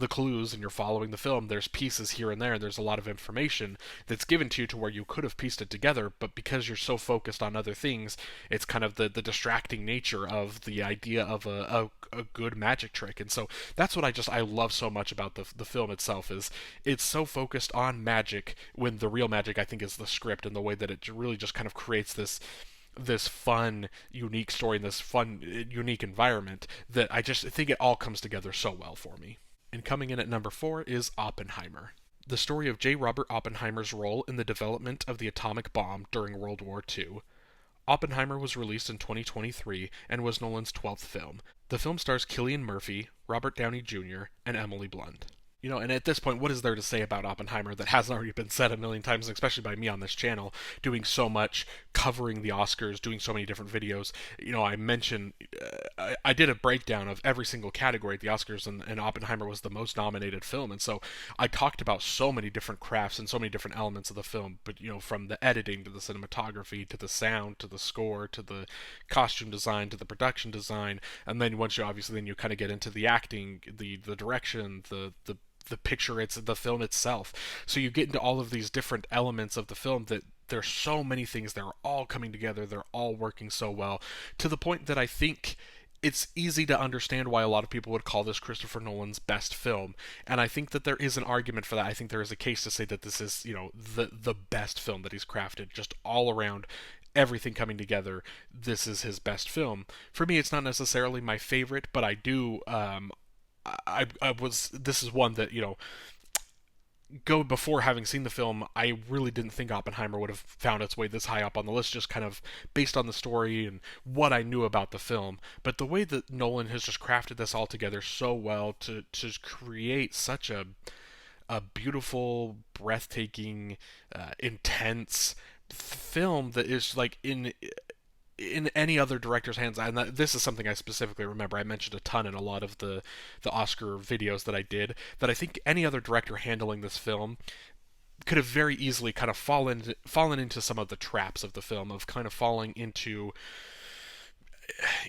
clues and you're following the film, there's pieces here and there. There's a lot of information that's given to you to where you could have pieced it together, but because you're so focused on other things, it's kind of the distracting nature of the idea of a good magic trick. And so that's what I love so much about the film itself, is it's so focused on magic, when the real magic, I think, is the script, and the way that it really just kind of creates this fun, unique story in this fun, unique environment, that I just think it all comes together so well for me. And coming in at number 4 is Oppenheimer. The story of J. Robert Oppenheimer's role in the development of the atomic bomb during World War II. Oppenheimer was released in 2023 and was Nolan's 12th film. The film stars Cillian Murphy, Robert Downey Jr., and Emily Blunt. And at this point, what is there to say about Oppenheimer that hasn't already been said a million times, especially by me on this channel, doing so much, covering the Oscars, doing so many different videos. I mentioned, I did a breakdown of every single category at the Oscars, and Oppenheimer was the most nominated film. And so I talked about so many different crafts and so many different elements of the film, but, from the editing to the cinematography to the sound to the score to the costume design to the production design. And then once you, obviously, then you kind of get into the acting, the direction, the picture, it's the film itself. So you get into all of these different elements of the film that there's so many things that are all coming together, they're all working so well, to the point that I think it's easy to understand why a lot of people would call this Christopher Nolan's best film. And I think that there is an argument for that. I think there is a case to say that this is, the best film that he's crafted, just all around, everything coming together. This is his best film. For me, it's not necessarily my favorite, but I do this is one that, go before having seen the film, I really didn't think Oppenheimer would have found its way this high up on the list, just kind of based on the story and what I knew about the film. But the way that Nolan has just crafted this all together so well to create such a beautiful, breathtaking, intense film that is like in any other director's hands. And this is something I specifically remember. I mentioned a ton in a lot of the Oscar videos that I did, that I think any other director handling this film could have very easily kind of fallen into some of the traps of the film, of kind of falling into,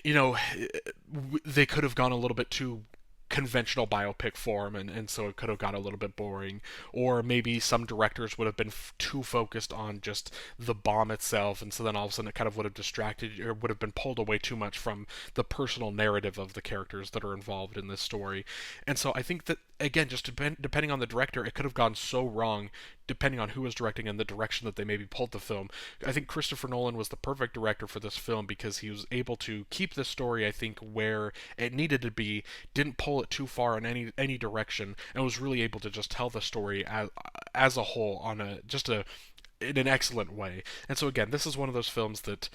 they could have gone a little bit too conventional biopic form, and so it could have got a little bit boring. Or maybe some directors would have been too focused on just the bomb itself, and so then all of a sudden it kind of would have distracted, or would have been pulled away too much from the personal narrative of the characters that are involved in this story. And so I think that, again, just depending on the director, it could have gone so wrong, depending on who was directing and the direction that they maybe pulled the film. I think Christopher Nolan was the perfect director for this film, because he was able to keep the story, I think, where it needed to be, didn't pull it too far in any direction, and was really able to just tell the story as a whole on in an excellent way. And so again, this is one of those films that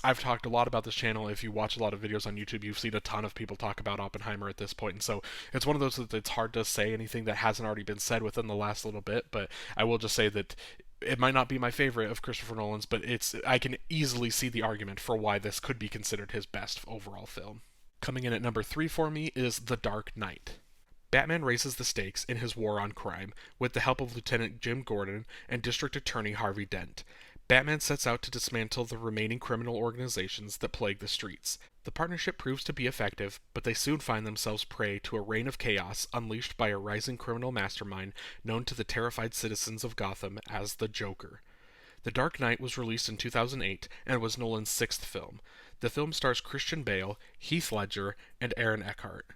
I've talked a lot about this channel. If you watch a lot of videos on YouTube, you've seen a ton of people talk about Oppenheimer at this point. And so it's one of those that it's hard to say anything that hasn't already been said within the last little bit. But I will just say that it might not be my favorite of Christopher Nolan's, but I can easily see the argument for why this could be considered his best overall film. Coming in at number 3 for me is The Dark Knight. Batman raises the stakes in his war on crime with the help of Lieutenant Jim Gordon and District Attorney Harvey Dent. Batman sets out to dismantle the remaining criminal organizations that plague the streets. The partnership proves to be effective, but they soon find themselves prey to a reign of chaos unleashed by a rising criminal mastermind known to the terrified citizens of Gotham as the Joker. The Dark Knight was released in 2008 and was Nolan's 6th film. The film stars Christian Bale, Heath Ledger, and Aaron Eckhart.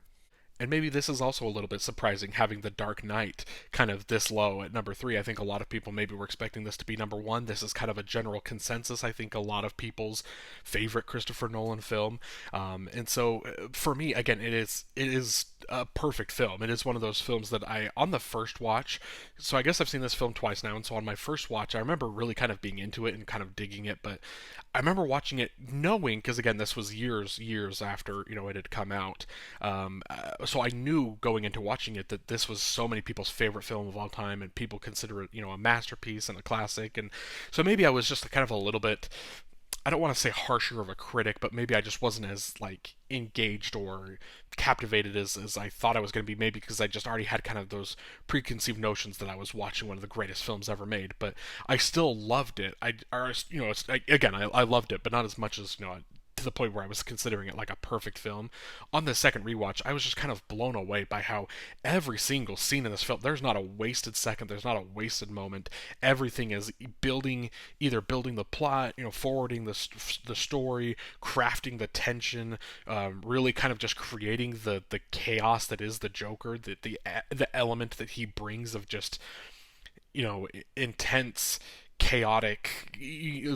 And maybe this is also a little bit surprising, having The Dark Knight kind of this low at number three. I think a lot of people maybe were expecting this to be number one. This is kind of a general consensus. I think a lot of people's favorite Christopher Nolan film. And so for me, again, it is a perfect film. It is one of those films that I, on the first watch, so I guess I've seen this film twice now, and so on my first watch, I remember really kind of being into it and kind of digging it, but I remember watching it knowing, because again, this was years after it had come out, so I knew going into watching it that this was so many people's favorite film of all time, and people consider it a masterpiece and a classic, and so maybe I was just kind of a little bit, I don't want to say harsher of a critic, but maybe I just wasn't as like engaged or captivated as I thought I was going to be. Maybe because I just already had kind of those preconceived notions that I was watching one of the greatest films ever made. But I still loved it. I loved it, but not as much as to the point where I was considering it like a perfect film. On the second rewatch, I was just kind of blown away by how every single scene in this film, there's not a wasted second, there's not a wasted moment. Everything is either building the plot, forwarding the story, crafting the tension, really kind of just creating the chaos that is the Joker, the element that he brings of just intense, chaotic,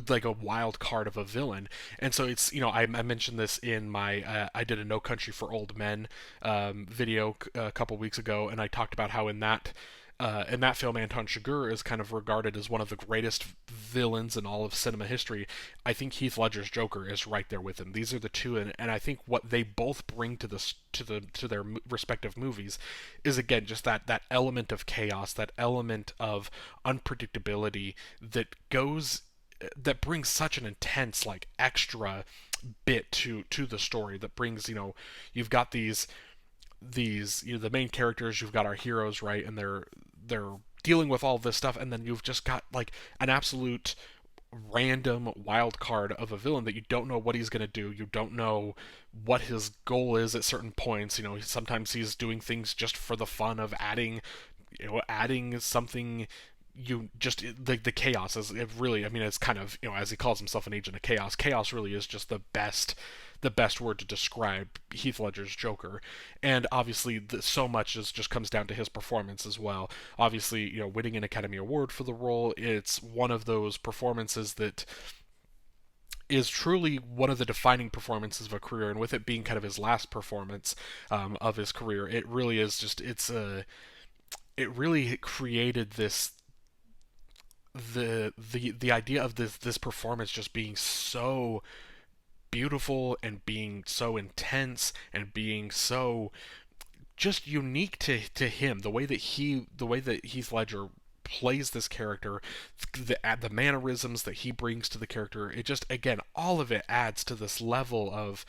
like a wild card of a villain. And so it's I mentioned this in my I did a No Country for Old Men video a couple weeks ago, and I talked about how in that film, Anton Chigurh is kind of regarded as one of the greatest villains in all of cinema history. I think Heath Ledger's Joker is right there with him. These are the two, and I think what they both bring to this to their respective movies is again just that element of chaos, that element of unpredictability that brings such an intense like extra bit to the story, that brings you've got these the main characters, you've got our heroes, right, and they're dealing with all this stuff, and then you've just got like an absolute random wild card of a villain that you don't know what he's going to do. You don't know what his goal is at certain points. Sometimes he's doing things just for the fun of adding something. You just the chaos is it really, I mean, it's kind of, as he calls himself, an agent of chaos. Chaos really is just the best word to describe Heath Ledger's Joker. And obviously so much just comes down to his performance as well. Obviously, winning an Academy Award for the role, it's one of those performances that is truly one of the defining performances of a career, and with it being kind of his last performance of his career, it really is just it really created the idea of this performance just being so beautiful and being so intense and being so just unique to him, the way that Heath Ledger plays this character, the mannerisms that he brings to the character, it just, again, all of it adds to this level of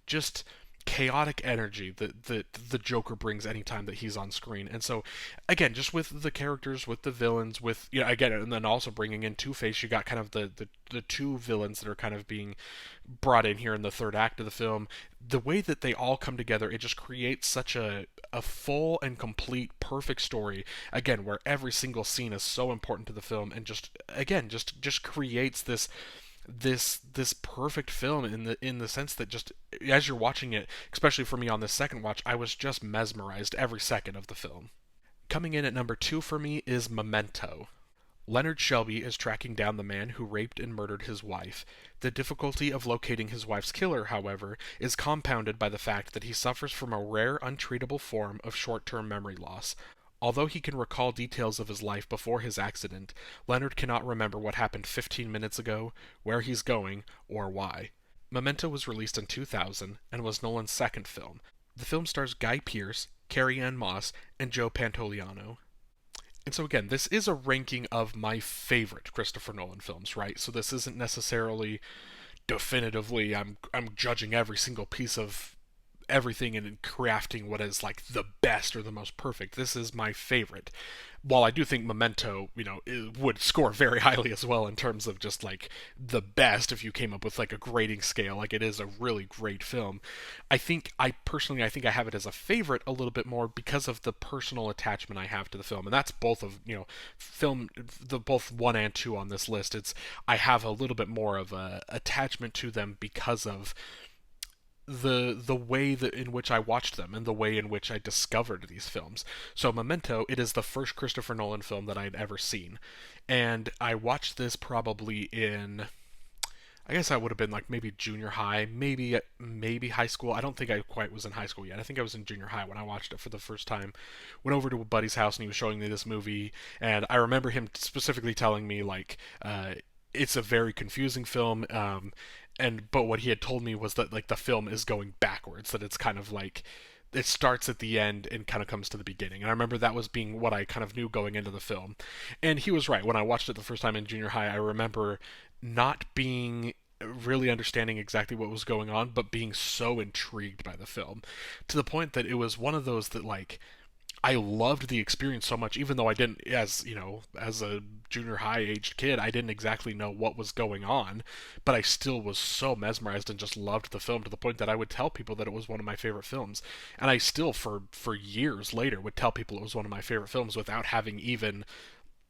just chaotic energy that the Joker brings anytime that he's on screen. And so again, just with the characters, with the villains, with again, and then also bringing in Two-Face, you got kind of the two villains that are kind of being brought in here in the third act of the film. The way that they all come together, it just creates such a full and complete perfect story, again, where every single scene is so important to the film, and just again just creates this perfect film in the sense that just as you're watching it, especially for me on this second watch, I was just mesmerized every second of the film. Coming in at number two for me is Memento. Leonard Shelby is tracking down the man who raped and murdered his wife. The difficulty of locating his wife's killer, however, is compounded by the fact that he suffers from a rare, untreatable form of short-term memory loss. Although he can recall details of his life before his accident, Leonard cannot remember what happened 15 minutes ago, where he's going, or why. Memento was released in 2000 and was Nolan's second film. The film stars Guy Pearce, Carrie-Anne Moss, and Joe Pantoliano. And so again, this is a ranking of my favorite Christopher Nolan films, right? So this isn't necessarily definitively I'm judging every single piece of everything and crafting what is like the best or the most perfect. This is my favorite. While I do think Memento, would score very highly as well in terms of just like the best if you came up with like a grading scale, like it is a really great film. I think I have it as a favorite a little bit more because of the personal attachment I have to the film, and that's both of both one and two on this list. I have a little bit more of a attachment to them because of the way that in which I watched them and the way in which I discovered these films. So Memento, it is the first Christopher Nolan film that I'd ever seen, and I watched this probably in, I guess I would have been like maybe junior high, maybe high school. I don't think I quite was in high school yet. I think I was in junior high when I watched it for the first time. Went over to a buddy's house and he was showing me this movie, and I remember him specifically telling me like it's a very confusing film. And but what he had told me was that like the film is going backwards, that it's kind of like it starts at the end and kind of comes to the beginning. And I remember that was being what I kind of knew going into the film. And he was right. When I watched it the first time in junior high, I remember not being really understanding exactly what was going on, but being so intrigued by the film to the point that it was one of those that like I loved the experience so much, even though I didn't, as you know, as a junior high aged kid, I didn't exactly know what was going on, but I still was so mesmerized and just loved the film to the point that I would tell people that it was one of my favorite films, and I still, for years later, would tell people it was one of my favorite films without having even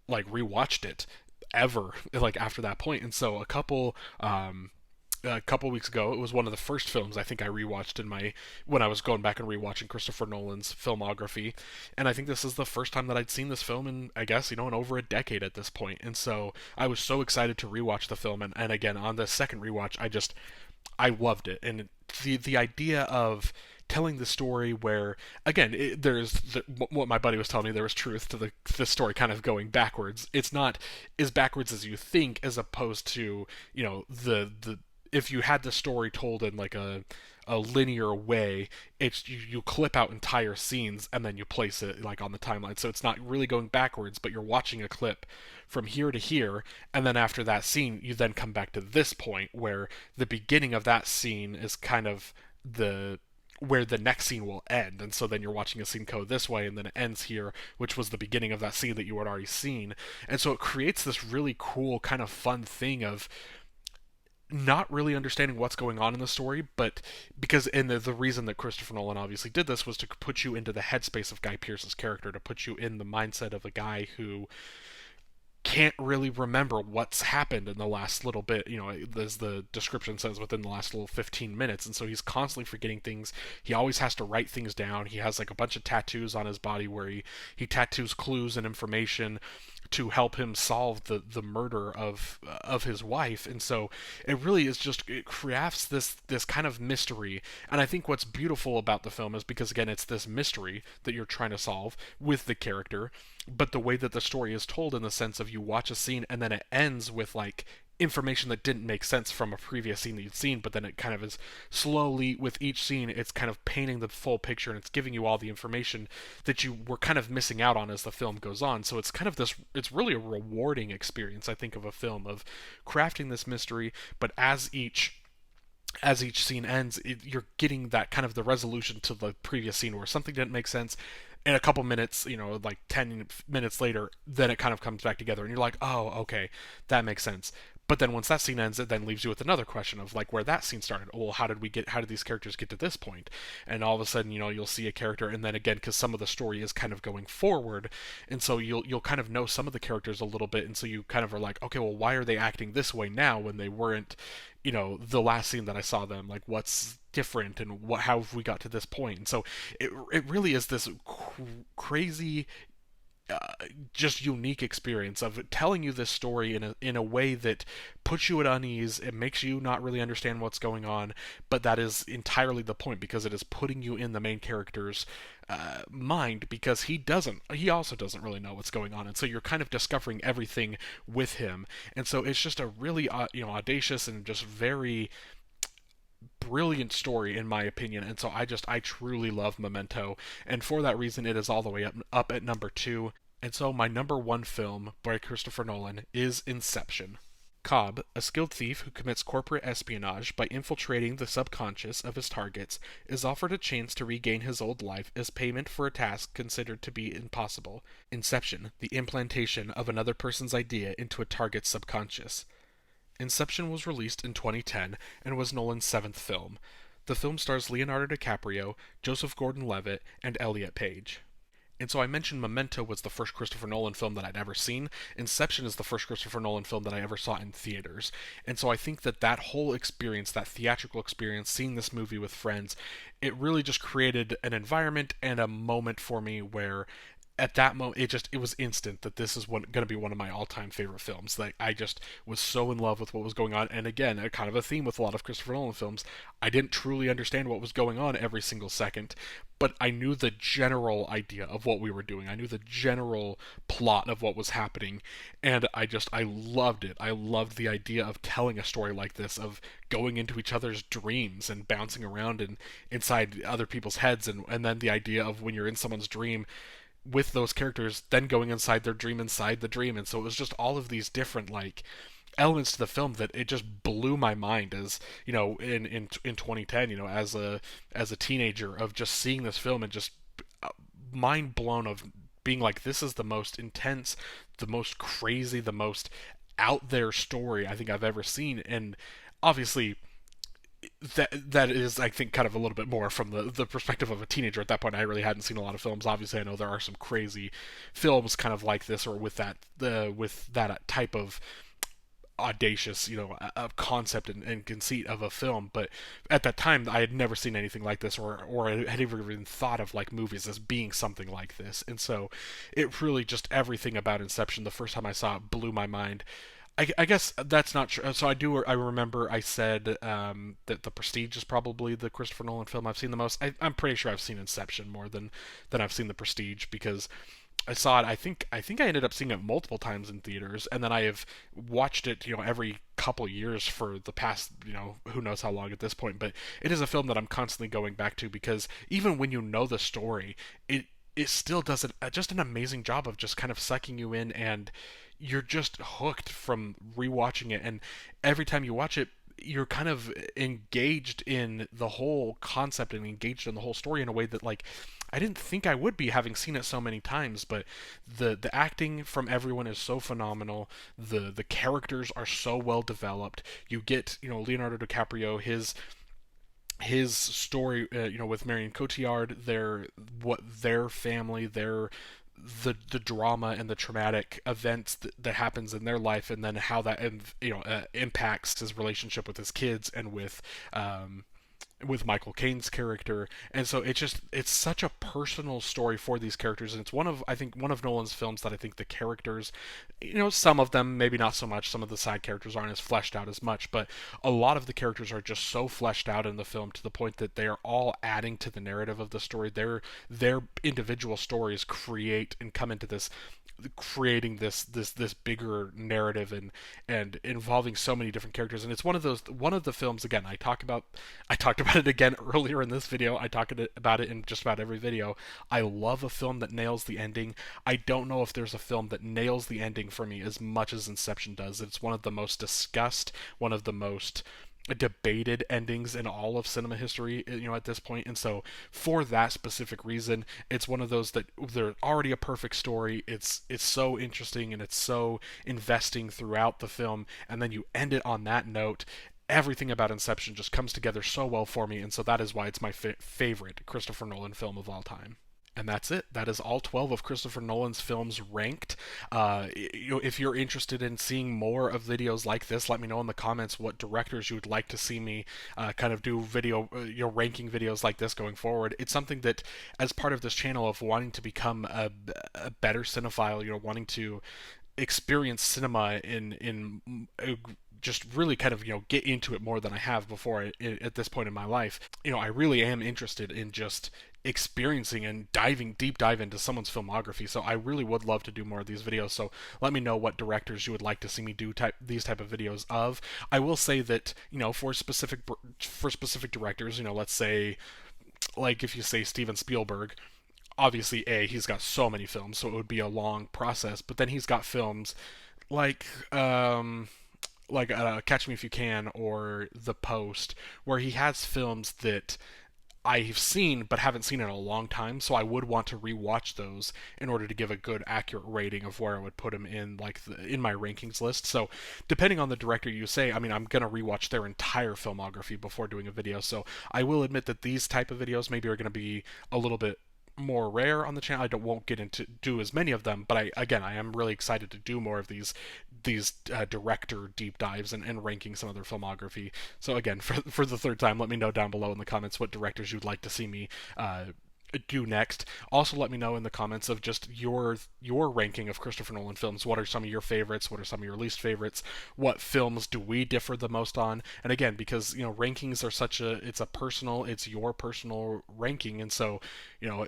like rewatched it ever, like after that point. And so a couple weeks ago. It was one of the first films I think I rewatched in my when I was going back and rewatching Christopher Nolan's filmography, and I think this is the first time that I'd seen this film in, I guess, in over a decade at this point. And so I was so excited to rewatch the film, and again on the second rewatch, I loved it, and the idea of telling the story where again what my buddy was telling me, there was truth to the story kind of going backwards. It's not as backwards as you think, as opposed to the if you had the story told in like a linear way, it's you clip out entire scenes and then you place it like on the timeline. So it's not really going backwards, but you're watching a clip from here to here, and then after that scene, you then come back to this point where the beginning of that scene is kind of the where the next scene will end. And so then you're watching a scene go this way and then it ends here, which was the beginning of that scene that you had already seen. And so it creates this really cool kind of fun thing of not really understanding what's going on in the story, but because and the reason that Christopher Nolan obviously did this was to put you into the headspace of Guy Pearce's character, to put you in the mindset of a guy who can't really remember what's happened in the last little bit, as the description says, within the last little 15 minutes. And so he's constantly forgetting things. He always has to write things down. He has like a bunch of tattoos on his body where he tattoos clues and information to help him solve the murder of his wife. And so it really is just, it crafts this kind of mystery. And I think what's beautiful about the film is because again it's this mystery that you're trying to solve with the character, but the way that the story is told, in the sense of you watch a scene and then it ends with like information that didn't make sense from a previous scene that you'd seen, but then it kind of is slowly, with each scene, it's kind of painting the full picture and it's giving you all the information that you were kind of missing out on as the film goes on. So it's kind of this, it's really a rewarding experience, I think, of a film, of crafting this mystery, but as each scene ends, you're getting that kind of the resolution to the previous scene where something didn't make sense. In a couple minutes, like 10 minutes later, then it kind of comes back together, and you're like, oh, okay, that makes sense. But then once that scene ends, it then leaves you with another question of like where that scene started. Well, how did these characters get to this point? And all of a sudden, you'll see a character, and then again, because some of the story is kind of going forward, and so you'll kind of know some of the characters a little bit, and so you kind of are like, okay, well, why are they acting this way now when they weren't, the last scene that I saw them? Like, what's different, and how have we got to this point? And so it really is this crazy, just unique experience of telling you this story in a way that puts you at unease. It makes you not really understand what's going on, but that is entirely the point, because it is putting you in the main character's mind, because he also doesn't really know what's going on, and so you're kind of discovering everything with him. And so it's just a really audacious and just very brilliant story, in my opinion. And so I truly love Memento, and for that reason it is all the way up at number 2. And so my number 1 film by Christopher Nolan is Inception. Cobb, a skilled thief who commits corporate espionage by infiltrating the subconscious of his targets, is offered a chance to regain his old life as payment for a task considered to be impossible. Inception, the implantation of another person's idea into a target's subconscious. Inception was released in 2010 and was Nolan's 7th film. The film stars Leonardo DiCaprio, Joseph Gordon-Levitt, and Elliot Page. And so I mentioned Memento was the first Christopher Nolan film that I'd ever seen. Inception is the first Christopher Nolan film that I ever saw in theaters. And so I think that that whole experience, that theatrical experience, seeing this movie with friends, it really just created an environment and a moment for me where at that moment it was instant that this is going to be one of my all-time favorite films. Like, I just was so in love with what was going on, and again, a kind of a theme with a lot of Christopher Nolan films, I didn't truly understand what was going on every single second, but I knew the general idea of what we were doing. I knew the general plot of what was happening, and I loved it. I loved the idea of telling a story like this, of going into each other's dreams and bouncing around and inside other people's heads, and then the idea of when you're in someone's dream with those characters then going inside the dream. And so it was just all of these different, like, elements to the film that it just blew my mind, as you know, in 2010, you know, as a teenager, of just seeing this film and just mind blown, of being like, this is the most intense, the most crazy, the most out there story I think I've ever seen. And obviously that is, I think, kind of a little bit more from the perspective of a teenager. At that point, I really hadn't seen a lot of films. Obviously, I know there are some crazy films kind of like this, or with that type of audacious, you know, concept and conceit of a film. But at that time, I had never seen anything like this, or I had even thought of like movies as being something like this. And so it really, just everything about Inception, the first time I saw it, blew my mind. I guess that's not true. So I remember I said that The Prestige is probably the Christopher Nolan film I've seen the most. I'm pretty sure I've seen Inception more than I've seen The Prestige, because I saw it. I think I ended up seeing it multiple times in theaters, and then I have watched it, you know, every couple years for the past, you know, who knows how long at this point. But it is a film that I'm constantly going back to, because even when you know the story, it still does just an amazing job of just kind of sucking you in, and you're just hooked from rewatching it. And every time you watch it, you're kind of engaged in the whole concept and engaged in the whole story in a way that, like, I didn't think I would be, having seen it so many times. But the acting from everyone is so phenomenal. The characters are so well developed. You get, you know, Leonardo DiCaprio, his story, you know, with Marion Cotillard, their family, the drama and the traumatic events that happens in their life, and then how that, and you know, impacts his relationship with his kids and with Michael Caine's character. And so it's such a personal story for these characters, and it's I think one of Nolan's films that I think the characters, you know, some of them maybe not so much, some of the side characters aren't as fleshed out as much, but a lot of the characters are just so fleshed out in the film, to the point that they are all adding to the narrative of the story. Their individual stories create and come into this, creating this bigger narrative, and involving so many different characters. And it's one of the films, again, I talked about it again earlier in this video. I talk about it in just about every video. I love a film that nails the ending. I don't know if there's a film that nails the ending for me as much as Inception does. It's one of the most discussed, one of the most debated endings in all of cinema history, you know, at this point. And so for that specific reason, it's one of those that they're already a perfect story. It's so interesting, and it's so investing throughout the film, and then you end it on that note. Everything about Inception just comes together so well for me, and so that is why it's my favorite Christopher Nolan film of all time. And that's it. That is all 12 of Christopher Nolan's films ranked. You know, if you're interested in seeing more of videos like this, let me know in the comments what directors you would like to see me kind of do you know, ranking videos like this going forward. It's something that, as part of this channel of wanting to become a better cinephile, you know, wanting to experience cinema in just really kind of, you know, get into it more than I have before at this point in my life. You know, I really am interested in just experiencing and deep dive into someone's filmography. So I really would love to do more of these videos. So let me know what directors you would like to see me do these type of videos of. I will say that, you know, for specific directors, you know, let's say, like, if you say Steven Spielberg, obviously, he's got so many films, so it would be a long process. But then he's got films like Catch Me If You Can or The Post, where he has films that I've seen but haven't seen in a long time, so I would want to rewatch those in order to give a good, accurate rating of where I would put him in, like, in my rankings list. So depending on the director you say, I mean, I'm gonna rewatch their entire filmography before doing a video. So I will admit that these type of videos maybe are gonna be a little bit more rare on the channel. Won't get into do as many of them, but I am really excited to do more of these director deep dives and ranking some of their filmography. So again, for the third time, let me know down below in the comments what directors you'd like to see me do next. Also, let me know in the comments of just your ranking of Christopher Nolan films. What are some of your favorites? What are some of your least favorites? What films do we differ the most on? And again, because rankings are it's your personal ranking, and so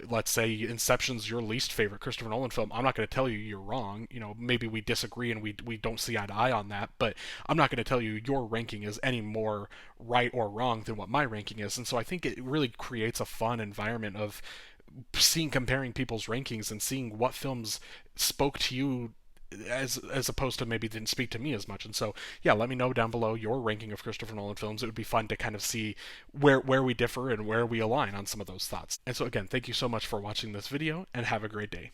let's say Inception's your least favorite Christopher Nolan film. I'm not going to tell you you're wrong. Maybe we disagree and we don't see eye to eye on that, but I'm not going to tell you your ranking is any more right or wrong than what my ranking is. And so I think it really creates a fun environment of comparing people's rankings and seeing what films spoke to you as opposed to maybe didn't speak to me as much. And so yeah, let me know down below your ranking of Christopher Nolan films. It would be fun to kind of see where we differ and where we align on some of those thoughts. And so again, thank you so much for watching this video and have a great day.